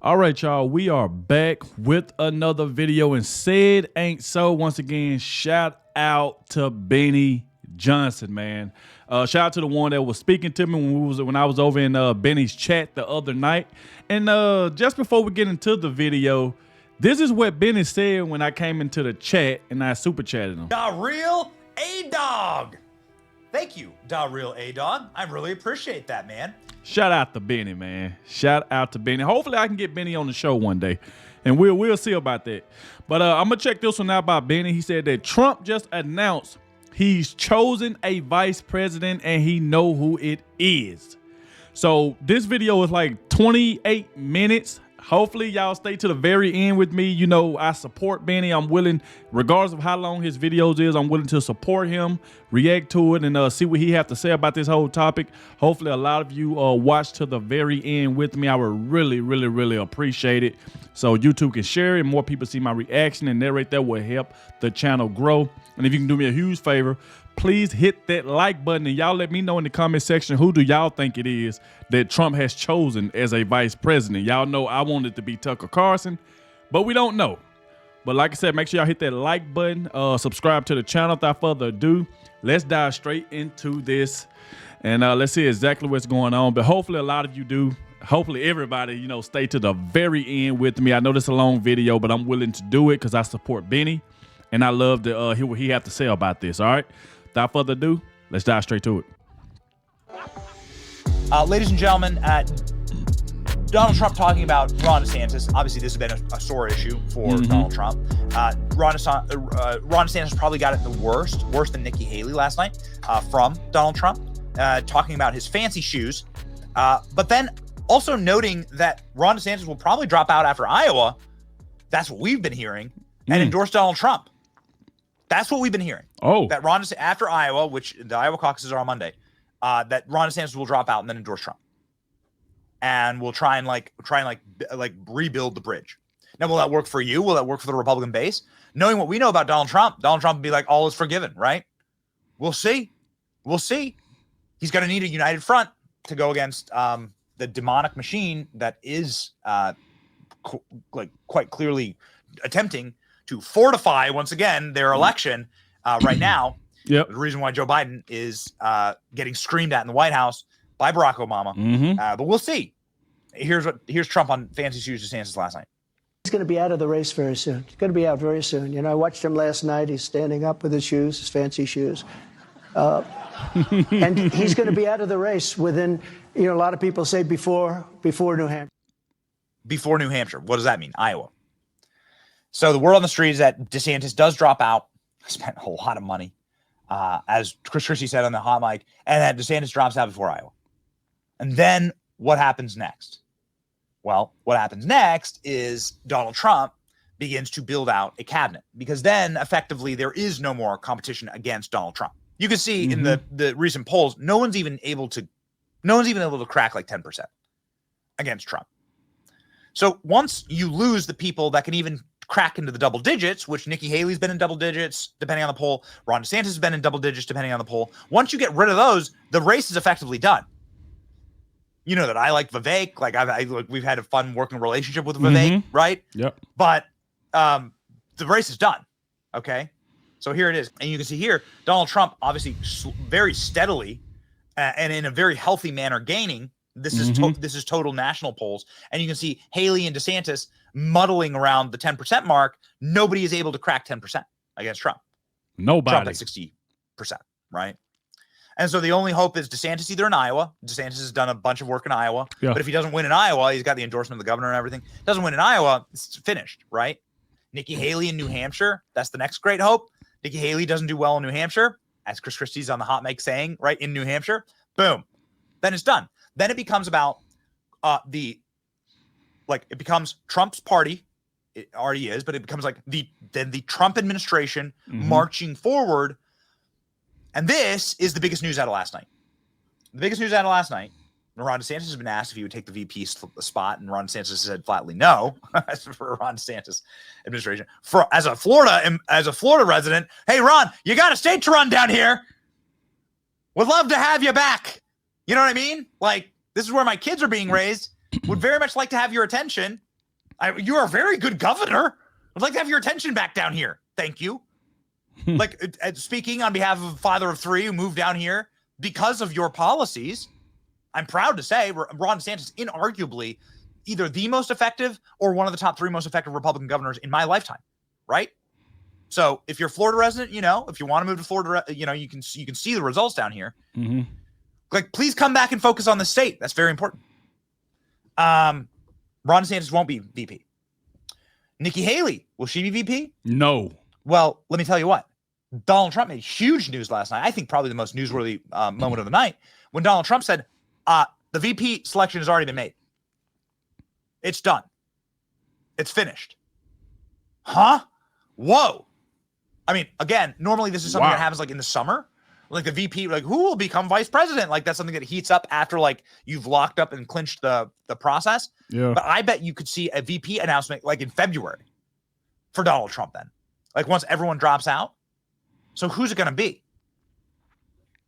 All right, y'all, we are back with another video, and said ain't so. Once again, shout out to Benny Johnson, man. Shout out to the one that was speaking to me when I was over in Benny's chat the other night. And just before we get into the video, this is what Benny said when I came into the chat and I super chatted him. DAREALADOGG. Thank you, DAREALADOGG. I really appreciate that, man. Shout out to Benny, man. Shout out to Benny. Hopefully I can get Benny on the show one day, and we'll see about that. But I'm gonna check this one out by Benny. He said that Trump just announced he's chosen a vice president and he know who it is. So this video is like 28 minutes. Hopefully y'all stay to the very end with me. You know, I support Benny. I'm willing, regardless of how long his videos is, I'm willing to support him, react to it, and see what he have to say about this whole topic. Hopefully a lot of you watch to the very end with me. I would really appreciate it. So YouTube can share it and more people see my reaction, and that right there will help the channel grow. And if you can do me a huge favor, please hit that like button, and y'all let me know in the comment section who do y'all think it is that Trump has chosen as a vice president. Y'all know I want it to be Tucker Carlson, but we don't know. But like I said, make sure y'all hit that like button, subscribe to the channel. Without further ado, let's dive straight into this, and let's see exactly what's going on. But hopefully a lot of you do. Hopefully everybody, you know, stay to the very end with me. I know this is a long video, but I'm willing to do it because I support Benny, and I love to hear what he have to say about this. All right. Without further ado, let's dive straight to it. Ladies and gentlemen, Donald Trump talking about Ron DeSantis. Obviously, this has been a sore issue for Donald Trump. Ron DeSantis probably got it the worst, worse than Nikki Haley last night from Donald Trump, talking about his fancy shoes. But then also noting that Ron DeSantis will probably drop out after Iowa. That's what we've been hearing, and endorse Donald Trump. That's what we've been hearing. Oh, that Ron DeSantis, after Iowa, which the Iowa caucuses are on Monday, that Ron DeSantis will drop out and then endorse Trump, and we'll try and rebuild the bridge. Now, will that work for you? Will that work for the Republican base? Knowing what we know about Donald Trump would be like, all is forgiven, right? We'll see. We'll see. He's going to need a united front to go against the demonic machine that is quite clearly attempting to fortify once again their election right now. Yep. The reason why Joe Biden is getting screamed at in the White House by Barack Obama. But we'll see. Here's Trump on fancy shoes DeSantis last night. He's going to be out of the race very soon. He's going to be out very soon. You know, I watched him last night. He's standing up with his shoes, his fancy shoes. And he's going to be out of the race within, you know, a lot of people say before New Hampshire. Before New Hampshire. What does that mean? Iowa. So the word on the street is that DeSantis does drop out. Spent a lot of money, as Chris Christie said on the hot mic, and that DeSantis drops out before Iowa. And then what happens next? Well, what happens next is Donald Trump begins to build out a cabinet, because then effectively there is no more competition against Donald Trump. You can see in the recent polls, no one's even able to crack like 10% against Trump. So once you lose the people that can even crack into the double digits, which Nikki Haley's been in double digits, depending on the poll. Ron DeSantis has been in double digits, depending on the poll. Once you get rid of those, the race is effectively done. You know that I like Vivek. Like we've had a fun working relationship with Vivek, right? Yep. But the race is done. Okay. So here it is. And you can see here, Donald Trump, obviously very steadily and in a very healthy manner gaining. This is total national polls. And you can see Haley and DeSantis muddling around the 10% mark. Nobody is able to crack 10% against Trump. Nobody. Trump at 60%, right? And so the only hope is DeSantis either in Iowa. DeSantis has done a bunch of work in Iowa. Yeah. But if he doesn't win in Iowa, he's got the endorsement of the governor and everything. Doesn't win in Iowa, it's finished, right? Nikki Haley in New Hampshire, that's the next great hope. Nikki Haley doesn't do well in New Hampshire, as Chris Christie's on the hot mic saying, right, in New Hampshire. Boom. Then it's done. Then it becomes about it becomes Trump's party. It already is, but it becomes like the Trump administration marching forward. And this is the biggest news out of last night. The biggest news out of last night, Ron DeSantis has been asked if he would take the VP spot, and Ron DeSantis said flatly no for Ron DeSantis administration. As a Florida resident, hey Ron, you got a state to run down here. Would love to have you back. You know what I mean? Like, this is where my kids are being raised. Would very much like to have your attention. You are a very good governor. I'd like to have your attention back down here. Thank you. Like, speaking on behalf of a father of three who moved down here because of your policies, I'm proud to say Ron DeSantis, inarguably, either the most effective or one of the top 3 most effective Republican governors in my lifetime, right? So if you're a Florida resident, if you want to move to Florida, you can see the results down here. Mm-hmm. Like, please come back and focus on the state. That's very important. Ron DeSantis won't be VP. Nikki Haley, will she be VP? No. Well, let me tell you what. Donald Trump made huge news last night. I think probably the most newsworthy moment of the night when Donald Trump said, the VP selection has already been made. It's done. It's finished. Huh? Whoa. I mean, again, normally this is something that happens like in the summer. Like the VP, like who will become vice president? Like that's something that heats up after like you've locked up and clinched the process. Yeah. But I bet you could see a VP announcement like in February for Donald Trump then. Like once everyone drops out. So who's it going to be?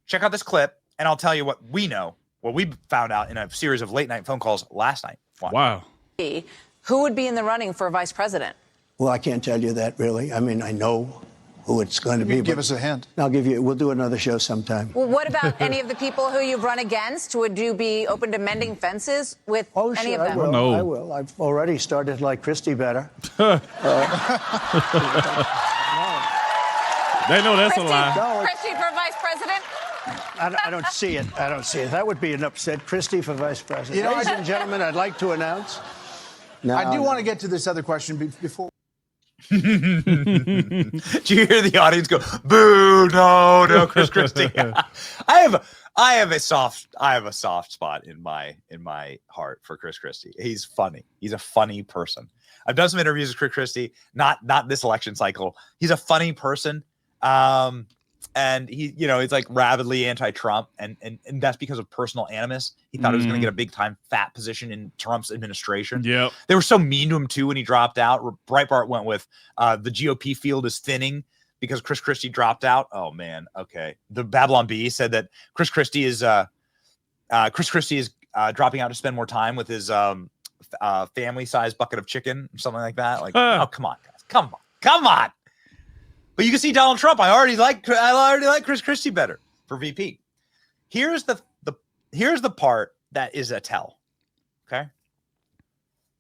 Check out this clip and I'll tell you what we know, what we found out in a series of late night phone calls last night. Wow. Who would be in the running for vice president? Well, I can't tell you that really. I mean, I know who it's going to be. Give us a hint. We'll do another show sometime. Well, what about any of the people who you've run against? Would you be open to mending fences with any of them? I will. No. I will. I've already started to like Christie better. They know that's a lie. No, Christie for vice president? I don't see it. I don't see it. That would be an upset. Christie for vice president. You know, Ladies and gentlemen, I'd like to announce. I do want to get to this other question before. Did you hear the audience go, boo, no, Chris Christie? I have a soft spot in my heart for Chris Christie. He's funny. He's a funny person. I've done some interviews with Chris Christie, not this election cycle. He's a funny person. And he, he's like rabidly anti-Trump, and that's because of personal animus. He thought he was going to get a big time fat position in Trump's administration. Yeah, they were so mean to him too when he dropped out. Breitbart went with the GOP field is thinning because Chris Christie dropped out. Oh man, okay. The Babylon Bee said that Chris Christie is dropping out to spend more time with his family-sized bucket of chicken or something like that. Like, oh come on, guys, come on. But you can see Donald Trump. I already like Chris Christie better for VP. Here's the part that is a tell. Okay.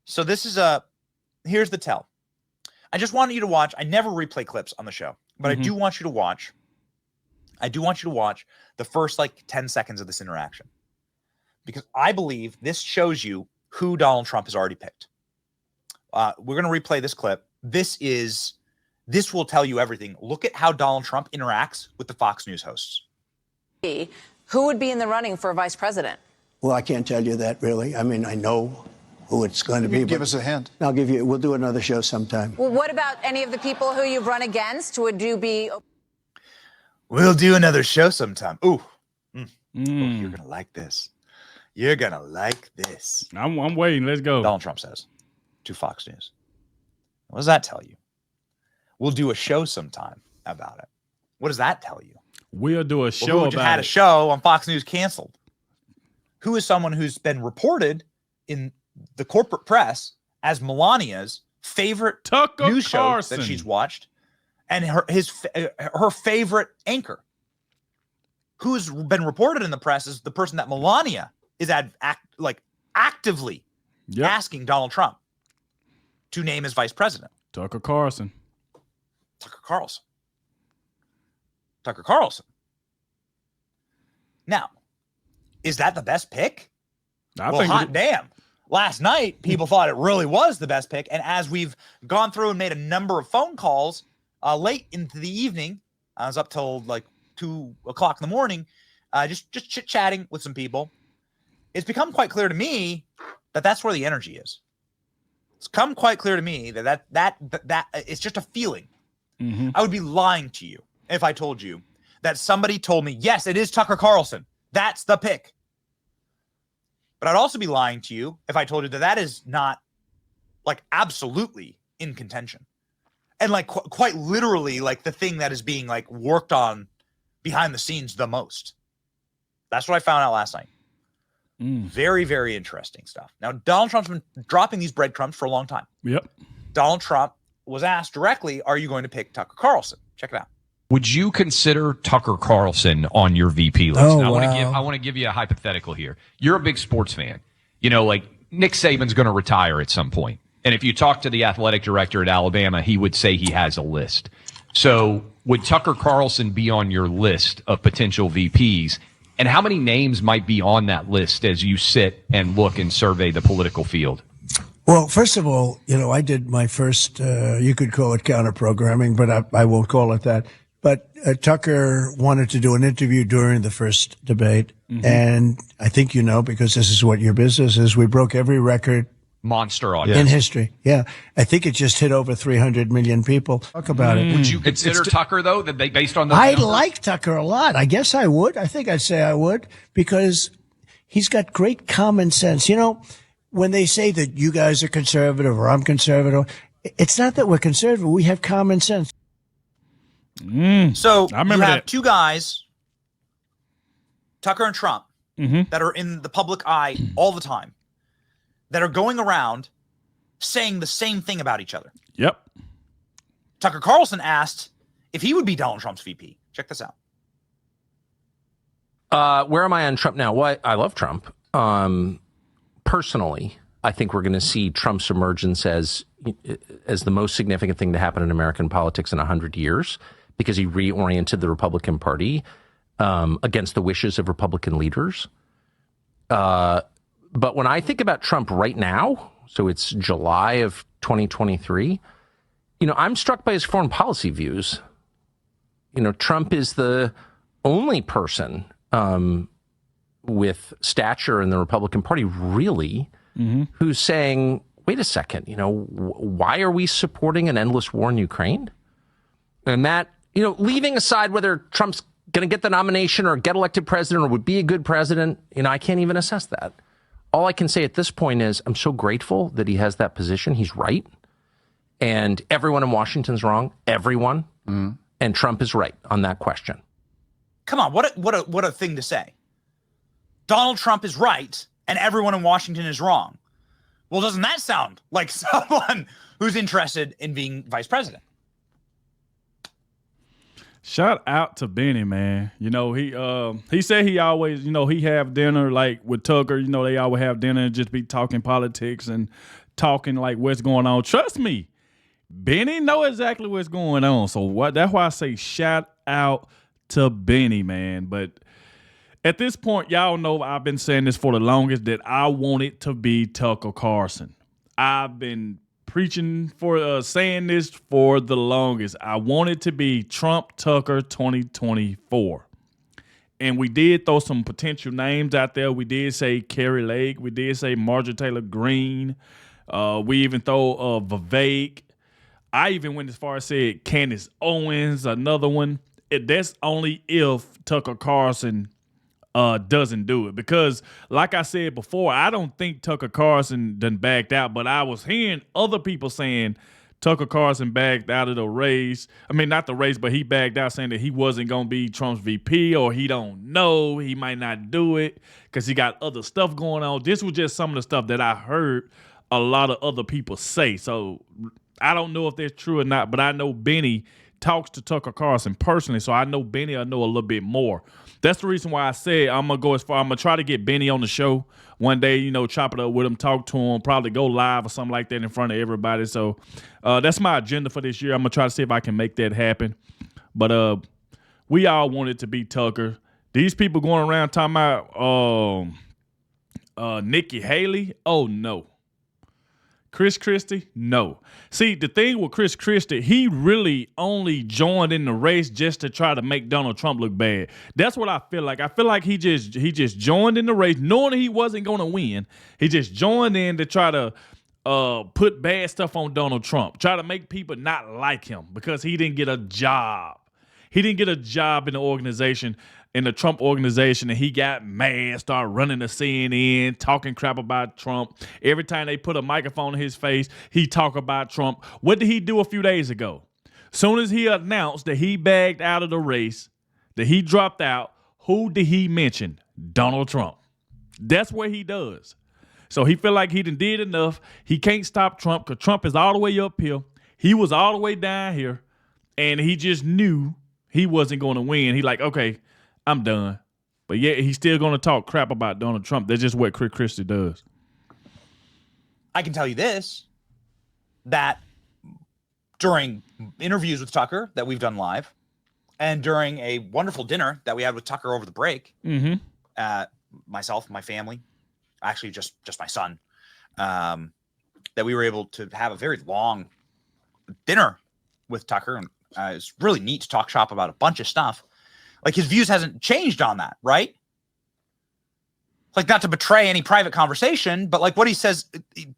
So here's the tell. I just wanted you to watch. I never replay clips on the show, but I do want you to watch. I do want you to watch the first like 10 seconds of this interaction because I believe this shows you who Donald Trump has already picked. We're going to replay this clip. This will tell you everything. Look at how Donald Trump interacts with the Fox News hosts. Who would be in the running for vice president? Well, I can't tell you that really. I mean, I know who it's going to be. Give us a hint. We'll do another show sometime. Well, what about any of the people who you've run against? Would you be? We'll do another show sometime. Ooh, you're going to like this. You're going to like this. I'm waiting. Let's go. Donald Trump says to Fox News. What does that tell you? We'll do a show sometime about it. What does that tell you? We'll do a show who about had it. a show on Fox News canceled. Who is someone who's been reported in the corporate press as Melania's favorite Tucker news Carlson. show that she's watched, and her favorite anchor, who's been reported in the press as the person that Melania is actively asking Donald Trump to name as vice president. Tucker Carlson. Tucker Carlson. Now, is that the best pick? Damn. Last night, people thought it really was the best pick. And as we've gone through and made a number of phone calls late into the evening, I was up till like 2 o'clock in the morning, just chit-chatting with some people. It's become quite clear to me that that's where the energy is. It's come quite clear to me that it's just a feeling. I would be lying to you if I told you that somebody told me, yes, it is Tucker Carlson. That's the pick. But I'd also be lying to you if I told you that is not like absolutely in contention. And like quite literally like the thing that is being like worked on behind the scenes the most. That's what I found out last night. Very, very interesting stuff. Now, Donald Trump's been dropping these breadcrumbs for a long time. Yep. Donald Trump was asked directly, are you going to pick Tucker Carlson? Check it out. Would you consider Tucker Carlson on your VP list? Oh, Now, wow. I want to give you a hypothetical here. You're a big sports fan. You know, like Nick Saban's going to retire at some point. And if you talk to the athletic director at Alabama, he would say he has a list. So would Tucker Carlson be on your list of potential VPs? And how many names might be on that list as you sit and look and survey the political field? Well, first of all, you know, I did my first, you could call it counter programming, but I won't call it that. But Tucker wanted to do an interview during the first debate. And I think you know, because this is what your business is, we broke every record Monster audience. in history. Yeah. I think it just hit over 300 million people. Talk about it. Would you consider Tucker, though, that they based on those I numbers? like Tucker a lot. I guess I would. I think I'd say I would, because he's got great common sense. You know, when they say that you guys are conservative or I'm conservative, it's not that we're conservative. We have common sense. So I remember you have that. two guys, Tucker and Trump, that are in the public eye all the time, that are going around saying the same thing about each other. Yep. Tucker Carlson asked if he would be Donald Trump's VP. Check this out. Where am I on Trump now? Well, I love Trump. Personally, I think we're going to see Trump's emergence as the most significant thing to happen in American politics in 100 years, because he reoriented the Republican Party against the wishes of Republican leaders. But when I think about Trump right now, so it's July of 2023, you know, I'm struck by his foreign policy views. You know, Trump is the only person with stature in the Republican Party, really, who's saying, wait a second, you know, why are we supporting an endless war in Ukraine? And that, you know, leaving aside whether Trump's going to get the nomination or get elected president or would be a good president, you know, I can't even assess that. All I can say at this point is I'm so grateful that he has that position. He's right. And everyone in Washington's wrong. Everyone. And Trump is right on that question. Come on, what a thing to say. Donald Trump is right and everyone in Washington is wrong. Well, doesn't that sound like someone who's interested in being vice president? Shout out to Benny, man. You know, he said he always, you know, he have dinner like with Tucker. You know, they always have dinner and just be talking politics and talking like what's going on. Trust me, Benny know exactly what's going on. So that's why I say shout out to Benny, man. But at this point, y'all know I've been saying this for the longest that I want it to be Tucker Carlson. I've been preaching for saying this for the longest. I want it to be Trump Tucker 2024. And we did throw some potential names out there. We did say Carrie Lake. We did say Marjorie Taylor Greene. We even throw Vivek. I even went as far as said Candace Owens, another one. That's only if Tucker Carlson doesn't do it, because like I said before, I don't think Tucker Carlson done backed out, but I was hearing other people saying Tucker Carlson backed out of the race. I mean, not the race, but he backed out, saying that he wasn't going to be Trump's VP, or he don't know, he might not do it because he got other stuff going on. This was just some of the stuff that I heard a lot of other people say. So I don't know if that's true or not, but I know Benny talks to Tucker Carlson personally, so I know Benny, I know a little bit more. That's the reason why I said I'm going to go as far. I'm going to try to get Benny on the show one day, you know, chop it up with him, talk to him, probably go live or something like that in front of everybody. So that's my agenda for this year. I'm going to try to see if I can make that happen. But we all want it to be Tucker. These people going around talking about Nikki Haley, oh, no. Chris Christie? No. See, the thing with Chris Christie, he really only joined in the race just to try to make Donald Trump look bad. That's what I feel like. I feel like he just joined in the race, knowing he wasn't going to win. He just joined in to try to put bad stuff on Donald Trump, try to make people not like him because he didn't get a job. He didn't get a job in the organization, in the Trump organization, and he got mad, started running to CNN, talking crap about Trump. Every time they put a microphone in his face, he talk about Trump. What did he do a few days ago? Soon as he announced that he bagged out of the race, that he dropped out, who did he mention? Donald Trump. That's what he does. So he feel like he done did enough. He can't stop Trump because Trump is all the way up here. He was all the way down here, and he just knew he wasn't going to win. He like, okay, I'm done. But yeah, he's still going to talk crap about Donald Trump. That's just what Chris Christie does. I can tell you this, that during interviews with Tucker that we've done live, and during a wonderful dinner that we had with Tucker over the break, myself, my family, actually just my son, that we were able to have a very long dinner with Tucker, and it's really neat to talk shop about a bunch of stuff. Like, his views hasn't changed on that, right? Like, not to betray any private conversation, but like what he says,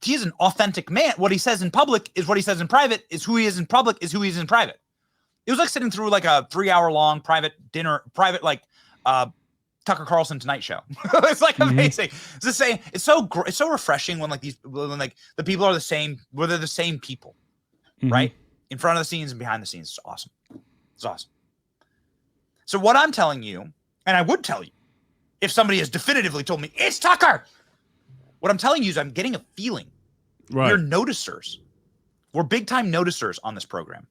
he's an authentic man. What he says in public is what he says in private, is who he is in public is who he is in private. It was like sitting through like a 3-hour long private dinner, Tucker Carlson Tonight Show. It's like amazing. It's the same. It's so refreshing when the people are the same, where they're the same people, right? In front of the scenes and behind the scenes. It's awesome. It's awesome. So what I'm telling you, and I would tell you, if somebody has definitively told me it's Tucker, what I'm telling you is I'm getting a feeling. Right. We're noticers. We're big time noticers on this program.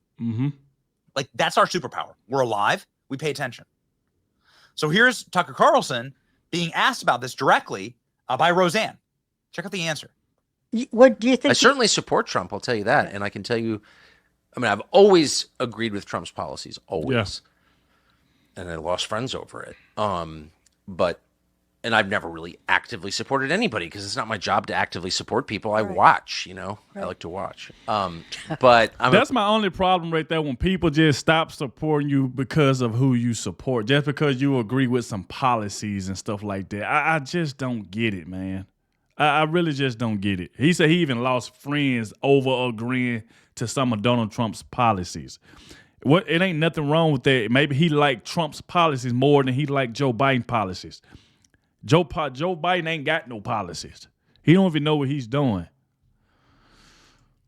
Like, that's our superpower. We're alive. We pay attention. So here's Tucker Carlson being asked about this directly by Roseanne. Check out the answer. What do you think? I certainly support Trump. I'll tell you that. And I can tell you, I mean, I've always agreed with Trump's policies, always. Yeah. And I lost friends over it. And I've never really actively supported anybody because it's not my job to actively support people. I watch, I like to watch. But that's my only problem right there, when people just stop supporting you because of who you support, just because you agree with some policies and stuff like that. I just don't get it, man. I really just don't get it. He said he even lost friends over agreeing to some of Donald Trump's policies. It ain't nothing wrong with that. Maybe he liked Trump's policies more than he liked Joe Biden policies. Joe Biden ain't got no policies. He don't even know what he's doing.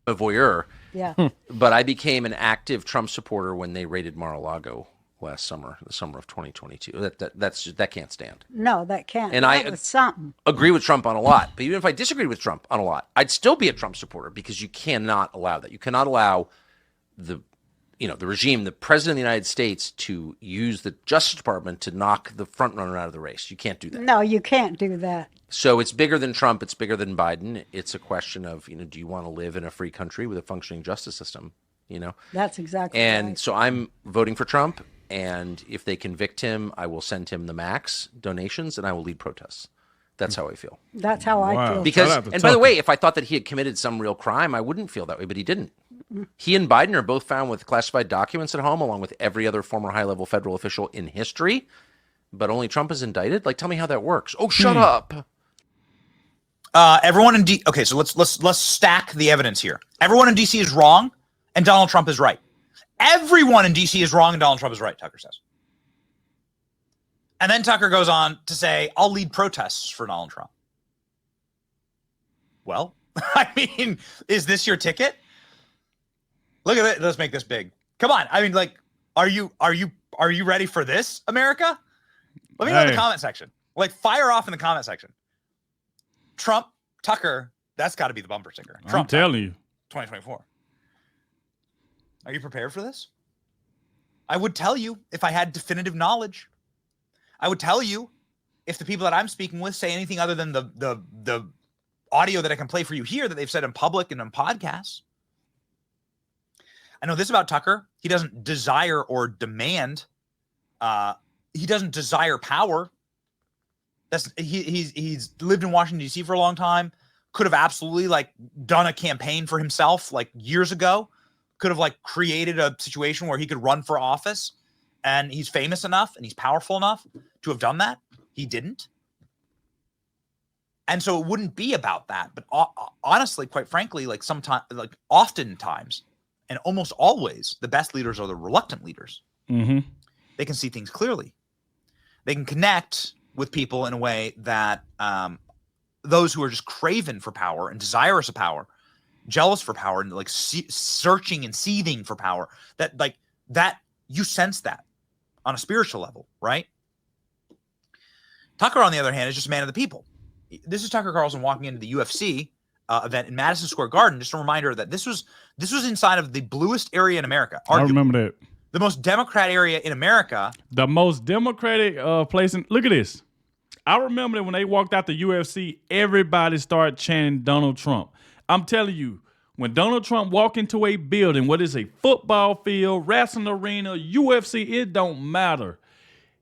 A voyeur. Yeah. But I became an active Trump supporter when they raided Mar-a-Lago last summer, the summer of 2022. That can't stand. No, that can't. And that was something. Agree with Trump on a lot. But even if I disagreed with Trump on a lot, I'd still be a Trump supporter, because you cannot allow that. You cannot allow the regime, the president of the United States, to use the Justice Department to knock the front runner out of the race. You can't do that. No, you can't do that. So it's bigger than Trump. It's bigger than Biden. It's a question of, do you want to live in a free country with a functioning justice system? That's exactly and right. So I'm voting for Trump. And if they convict him, I will send him the max donations and I will lead protests. That's how I feel. That's how I feel. Because, and by the way, if I thought that he had committed some real crime, I wouldn't feel that way, but he didn't. He and Biden are both found with classified documents at home, along with every other former high-level federal official in history. But only Trump is indicted? Like, tell me how that works. Oh, shut up. Everyone in okay, so let's stack the evidence here. Everyone in DC is wrong, and Donald Trump is right. Everyone in DC is wrong, and Donald Trump is right, Tucker says. And then Tucker goes on to say, I'll lead protests for Donald Trump. Well, I mean, is this your ticket? Look at it. Let's make this big. Come on. I mean, like, are you ready for this, America? Let me know in the comment section. Like, fire off in the comment section. Trump, Tucker, that's got to be the bumper sticker. Trump, I'm telling you. 2024. Are you prepared for this? I would tell you if I had definitive knowledge. I would tell you if the people that I'm speaking with say anything other than the audio that I can play for you here that they've said in public and on podcasts. I know this about Tucker. He doesn't desire or demand. He doesn't desire power. He's lived in Washington, D.C. for a long time. Could have absolutely done a campaign for himself years ago. Could have created a situation where he could run for office. And he's famous enough and he's powerful enough to have done that. He didn't. And so it wouldn't be about that. But honestly, quite frankly, oftentimes and almost always, the best leaders are the reluctant leaders. Mm-hmm. They can see things clearly. They can connect with people in a way that those who are just craven for power and desirous of power, jealous for power, and searching and seething for power, that you sense that on a spiritual level, right? Tucker, on the other hand, is just a man of the people. This is Tucker Carlson walking into the UFC event in Madison Square Garden. Just a reminder that this was inside of the bluest area in America. I remember that. The most Democrat area in America. The most Democratic place. Look at this. I remember that when they walked out the UFC, everybody started chanting Donald Trump. I'm telling you, when Donald Trump walk into a building, what is a football field, wrestling arena, UFC, it don't matter.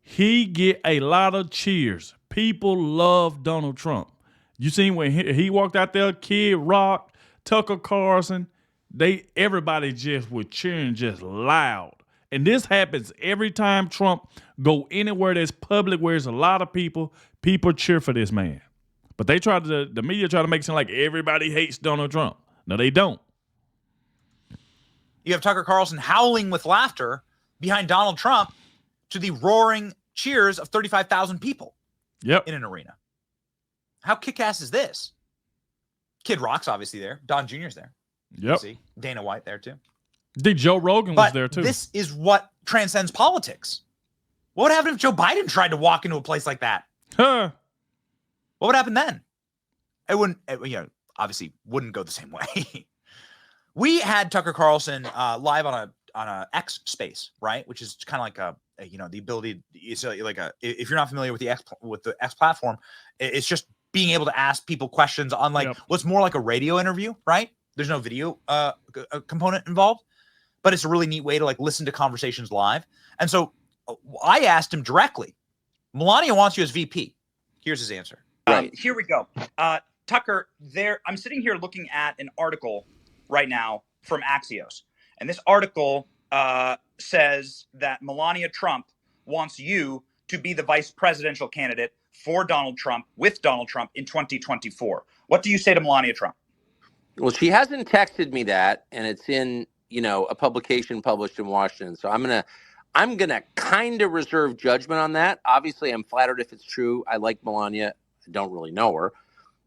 He get a lot of cheers. People love Donald Trump. You seen when he walked out there, Kid Rock, Tucker Carlson, everybody just was cheering just loud. And this happens every time Trump go anywhere that's public where there's a lot of people cheer for this man. But the media try to make it seem like everybody hates Donald Trump. No, they don't. You have Tucker Carlson howling with laughter behind Donald Trump to the roaring cheers of 35,000 people in an arena. How kick-ass is this? Kid Rock's obviously there. Don Jr.'s there. Yep. See, Dana White there too. Joe Rogan was there too. This is what transcends politics. What would happen if Joe Biden tried to walk into a place like that? Huh. What would happen then? It wouldn't, obviously wouldn't go the same way. We had Tucker Carlson live on a X space, right? Which is kind of like the ability. It's like if you're not familiar with the X platform, it's just being able to ask people questions on what's more like a radio interview, right? There's no video component involved, but it's a really neat way to listen to conversations live. And so I asked him directly, Melania wants you as VP. Here's his answer. Right. Here we go. Tucker, I'm sitting here looking at an article right now from Axios. And this article says that Melania Trump wants you to be the vice presidential candidate for Donald Trump with Donald Trump in 2024. What do you say to Melania Trump? Well, she hasn't texted me that, and it's in, a publication published in Washington. So I'm gonna kind of reserve judgment on that. Obviously, I'm flattered if it's true. I like Melania. I don't really know her,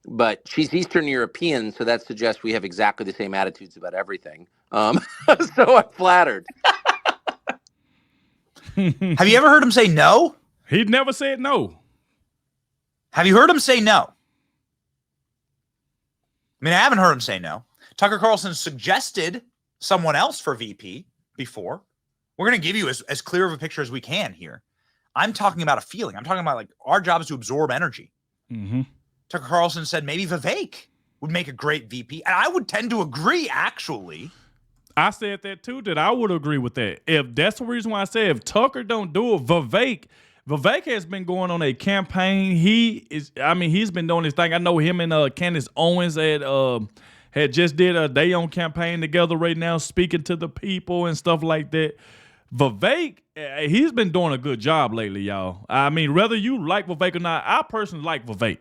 but she's Eastern European, so that suggests we have exactly the same attitudes about everything. So I'm flattered. Have you ever heard him say no? He'd never said no. Have you heard him say no? I mean, I haven't heard him say no. Tucker Carlson suggested someone else for VP before. We're going to give you as clear of a picture as we can here. I'm talking about a feeling. I'm talking about our job is to absorb energy. Mm-hmm. Tucker Carlson said maybe Vivek would make a great VP. And I would tend to agree, actually. I said that too, that I would agree with that. If that's the reason why I said if Tucker don't do it, Vivek has been going on a campaign. He's been doing his thing. I know him and Candace Owens had just did a day on campaign together right now, speaking to the people and stuff like that. Vivek, he's been doing a good job lately, y'all. I mean, whether you like Vivek or not, I personally like Vivek.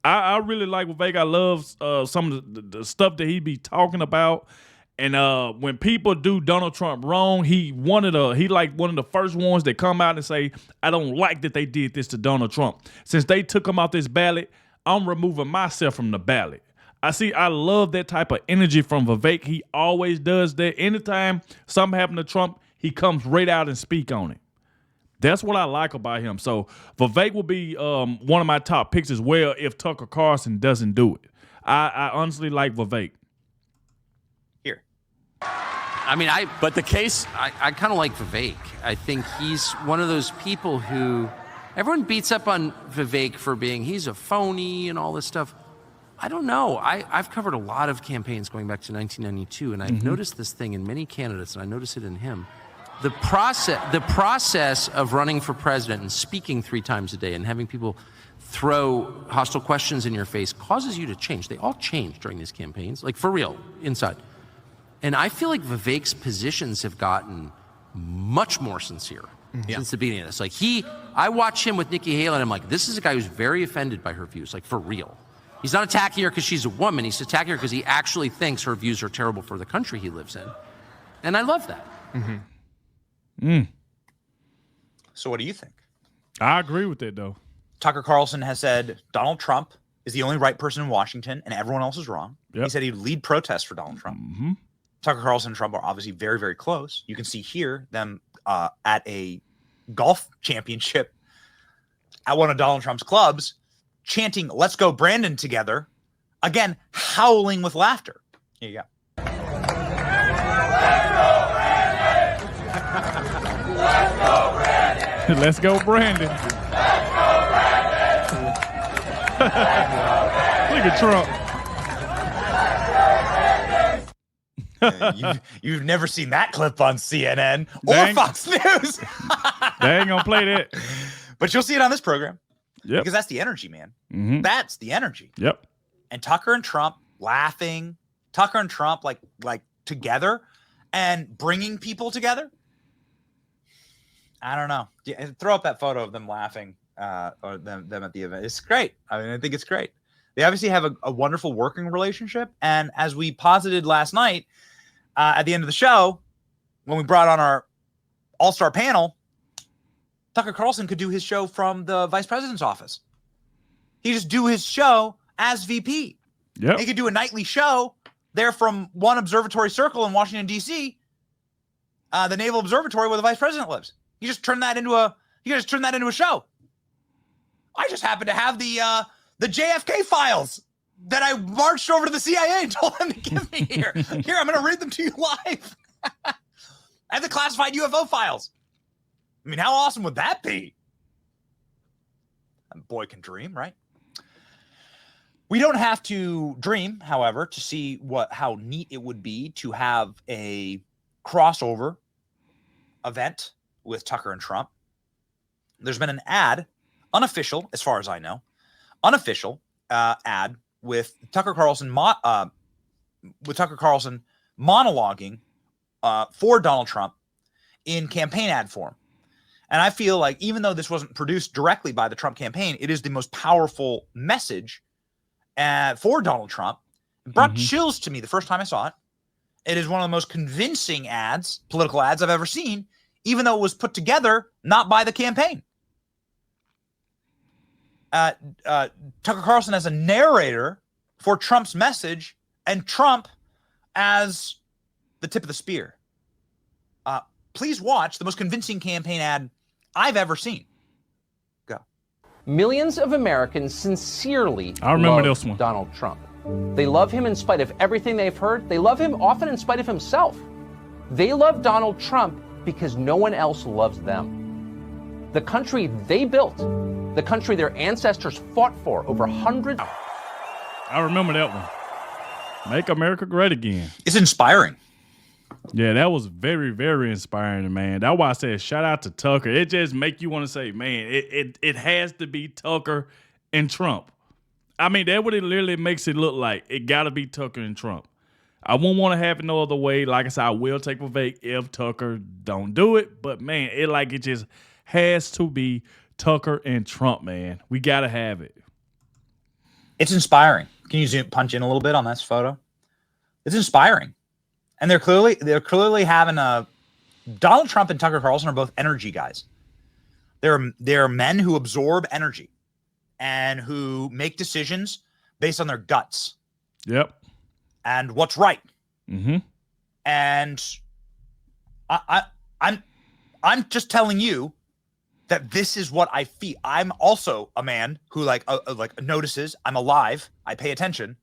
I really like Vivek. I love some of the stuff that he be talking about. And when people do Donald Trump wrong, he one of the first ones that come out and say, I don't like that they did this to Donald Trump. Since they took him off this ballot, I'm removing myself from the ballot. I love that type of energy from Vivek. He always does that. Anytime something happened to Trump, he comes right out and speak on it. That's what I like about him. So Vivek will be one of my top picks as well if Tucker Carlson doesn't do it. I honestly like Vivek. Here. I mean, I kind of like Vivek. I think he's one of those people who everyone beats up on Vivek for he's a phony and all this stuff. I don't know. I've covered a lot of campaigns going back to 1992, and I've noticed this thing in many candidates, and I notice it in him. The process of running for president and speaking 3 times a day and having people throw hostile questions in your face causes you to change. They all change during these campaigns, like for real, inside. And I feel like Vivek's positions have gotten much more sincere since the beginning of this. I watch him with Nikki Haley, and I'm like, this is a guy who's very offended by her views, for real. He's not attacking her because she's a woman. He's attacking her because he actually thinks her views are terrible for the country he lives in. And I love that. So what do you think? I agree with that, though. Tucker Carlson has said Donald Trump is the only right person in Washington and everyone else is wrong. Yep. He said he'd lead protests for Donald Trump. Mm-hmm. Tucker Carlson and Trump are obviously very, very close. You can see here them at a golf championship at one of Donald Trump's clubs chanting, "Let's go, Brandon," together, again, howling with laughter. Here you go. Let's go, Brandon. Look at Trump. You've never seen that clip on CNN or Fox News. They ain't gonna play that. But you'll see it on this program. Yep. Because that's the energy, man. Mm-hmm. That's the energy. Yep. And Tucker and Trump laughing, Tucker and Trump like together and bringing people together. I don't know. Throw up that photo of them laughing or them at the event. It's great. I mean, I think it's great. They obviously have a wonderful working relationship. And as we posited last night at the end of the show, when we brought on our all-star panel, Tucker Carlson could do his show from the vice president's office. He just do his show as VP. Yeah, he could do a nightly show there from one observatory circle in Washington, D.C., the Naval Observatory where the vice president lives. You just turn that into a show. I just happen to have the JFK files that I marched over to the CIA and told them to give me here. Here, I'm going to read them to you live. I have the classified UFO files. I mean, how awesome would that be? A boy can dream, right? We don't have to dream, however, to see how neat it would be to have a crossover event with Tucker and Trump. There's been an ad, unofficial, as far as I know, ad with Tucker Carlson monologuing for Donald Trump in campaign ad form. And I feel like even though this wasn't produced directly by the Trump campaign, it is the most powerful message for Donald Trump. It brought chills to me the first time I saw it. It is one of the most convincing political ads I've ever seen, even though it was put together not by the campaign. Tucker Carlson as a narrator for Trump's message and Trump as the tip of the spear. Please watch the most convincing campaign ad I've ever seen. Go. Millions of Americans sincerely love this one. Donald Trump. They love him in spite of everything they've heard. They love him often in spite of himself. They love Donald Trump because no one else loves them. The country they built, the country their ancestors fought for over hundreds. I remember that one. Make America Great Again. It's inspiring. Yeah, that was very, very inspiring, man. That's why I said shout out to Tucker. It just make you want to say, man, it has to be Tucker and Trump. I mean, that's what it literally makes it look like. It got to be Tucker and Trump. I won't want to have it no other way. Like I said, I will take Vivek if Tucker don't do it. But, man, it just has to be Tucker and Trump, man. We got to have it. It's inspiring. Can you punch in a little bit on this photo? It's inspiring. And they're clearly having Donald Trump and Tucker Carlson are both energy guys. They're men who absorb energy and who make decisions based on their guts. Yep. And what's right. Mm-hmm. And I'm just telling you that this is what I feel. I'm also a man who notices I'm alive. I pay attention,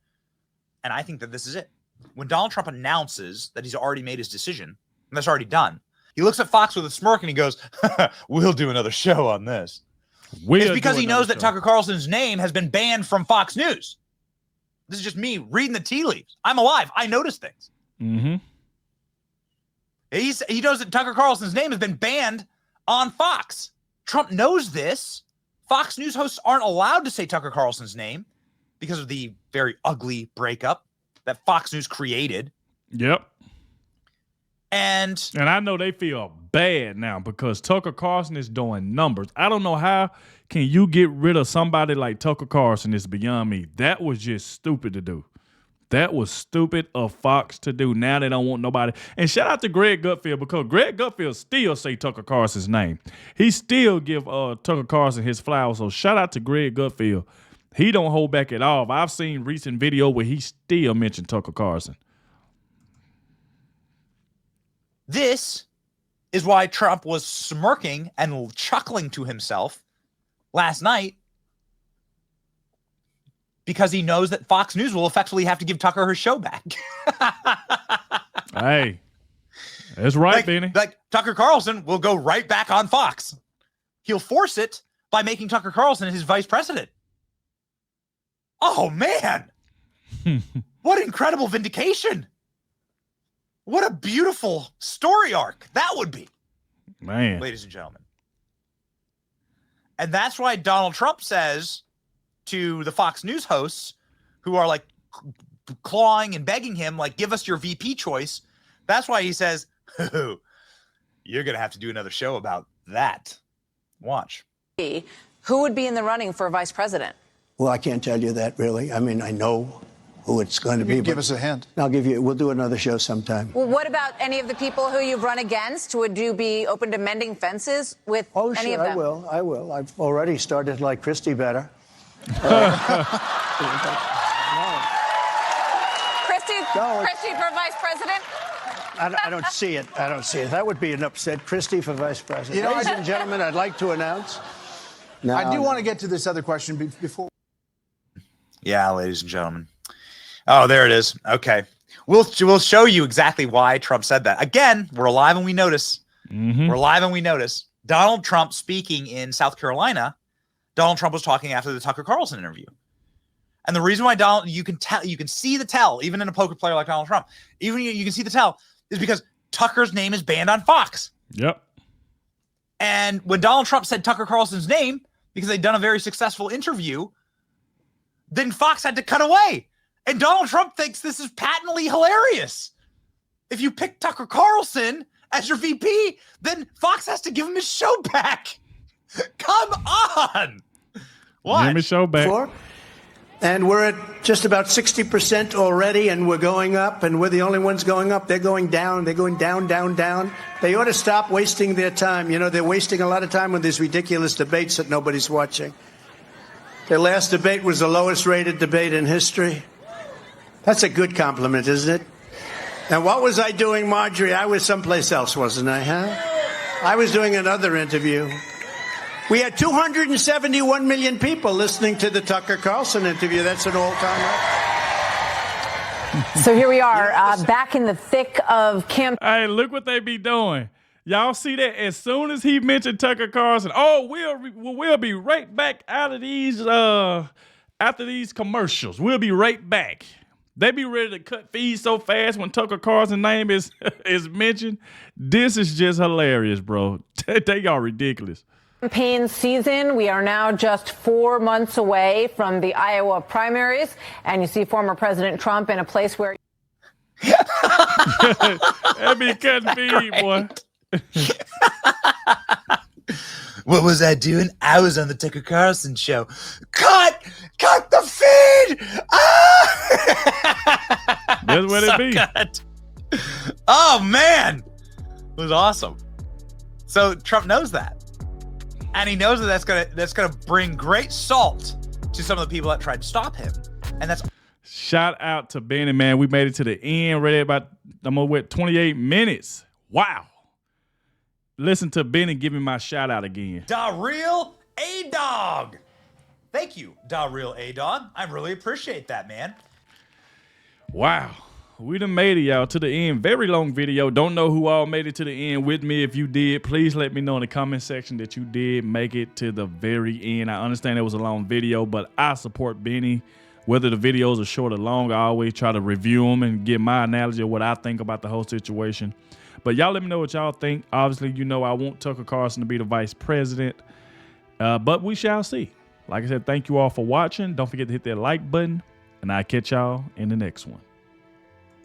and I think that this is it. When Donald Trump announces that he's already made his decision, and that's already done, he looks at Fox with a smirk and he goes, "We'll do another show on this." It's because he knows that Tucker Carlson's name has been banned from Fox News. This is just me reading the tea leaves. I'm alive. I notice things. Mm-hmm. He knows that Tucker Carlson's name has been banned on Fox. Trump knows this. Fox News hosts aren't allowed to say Tucker Carlson's name because of the very ugly breakup that Fox News created. Yep. And I know they feel bad now because Tucker Carlson is doing numbers. I don't know how can you get rid of somebody like Tucker Carlson. It's beyond me. That was just stupid to do. That was stupid of Fox to do. Now they don't want nobody. And shout out to Greg Gutfeld because Greg Gutfeld still say Tucker Carlson's name. He still give Tucker Carlson his flowers. So shout out to Greg Gutfeld. He don't hold back at all. I've seen recent video where he still mentioned Tucker Carlson. This is why Trump was smirking and chuckling to himself last night because he knows that Fox News will effectively have to give Tucker her show back. Hey, that's right, Benny. Like Tucker Carlson will go right back on Fox. He'll force it by making Tucker Carlson his vice president. Oh, man. What incredible vindication. What a beautiful story arc that would be, man, ladies and gentlemen. And that's why Donald Trump says to the Fox News hosts who are like clawing and begging him, like, give us your VP choice. That's why he says, oh, you're going to have to do another show about that. Watch. Who would be in the running for vice president? Well, I can't tell you that, really. I mean, I know who it's going to be. Give us a hint. We'll do another show sometime. Well, what about any of the people who you've run against? Would you be open to mending fences with any of them? I will. I've already started like Christie better. Christie for vice president? I don't see it. That would be an upset. Christie for vice president. Ladies and gentlemen, I'd like to announce. I do want to get to this other question before. Yeah, ladies and gentlemen. Oh, there it is. Okay. We'll show you exactly why Trump said that. Again, we're alive and we notice. Mm-hmm. We're alive and we notice. Donald Trump speaking in South Carolina, Donald Trump was talking after the Tucker Carlson interview. And the reason why you can see the tell, even in a poker player like Donald Trump, even you can see the tell, is because Tucker's name is banned on Fox. Yep. And when Donald Trump said Tucker Carlson's name, because they'd done a very successful interview, then Fox had to cut away. And Donald Trump thinks this is patently hilarious. If you pick Tucker Carlson as your VP, then Fox has to give him his show back. Come on. What? Give him his show back. And we're at just about 60% already, and we're going up, and we're the only ones going up. They're going down. They're going down, down, down. They ought to stop wasting their time. You know, they're wasting a lot of time with these ridiculous debates that nobody's watching. Their last debate was the lowest rated debate in history. That's a good compliment, isn't it? And what was I doing, Marjorie? I was someplace else, wasn't I, huh? I was doing another interview. We had 271 million people listening to the Tucker Carlson interview. That's an all-time record. So here we are, back in the thick of campaign. Hey, look what they be doing. Y'all see that? As soon as he mentioned Tucker Carlson, we'll be right back out of these after these commercials. We'll be right back. They be ready to cut fees so fast when Tucker Carlson's name is mentioned. This is just hilarious, bro. They are ridiculous. Campaign season. We are now just 4 months away from the Iowa primaries, and you see former President Trump in a place where that be cutting feed, boy. What was I doing? I was on the Tucker Carlson show. Cut the feed. Ah! That's what it be. Good. Oh man, it was awesome. So Trump knows that. And he knows that that's gonna bring great salt to some of the people that tried to stop him. And that's shout out to Benny, man. We made it to the end. Ready about 28 minutes. Wow. Listen to Benny give me my shout out again. DAREALADOGG. Thank you, DAREALADOGG. I really appreciate that, man. Wow. We done made it, y'all, to the end. Very long video. Don't know who all made it to the end with me. If you did, please let me know in the comment section that you did make it to the very end. I understand it was a long video, but I support Benny. Whether the videos are short or long, I always try to review them and give my analogy of what I think about the whole situation. But y'all let me know what y'all think. Obviously, you know I want Tucker Carlson to be the vice president, but we shall see. Like I said, thank you all for watching. Don't forget to hit that like button, and I'll catch y'all in the next one.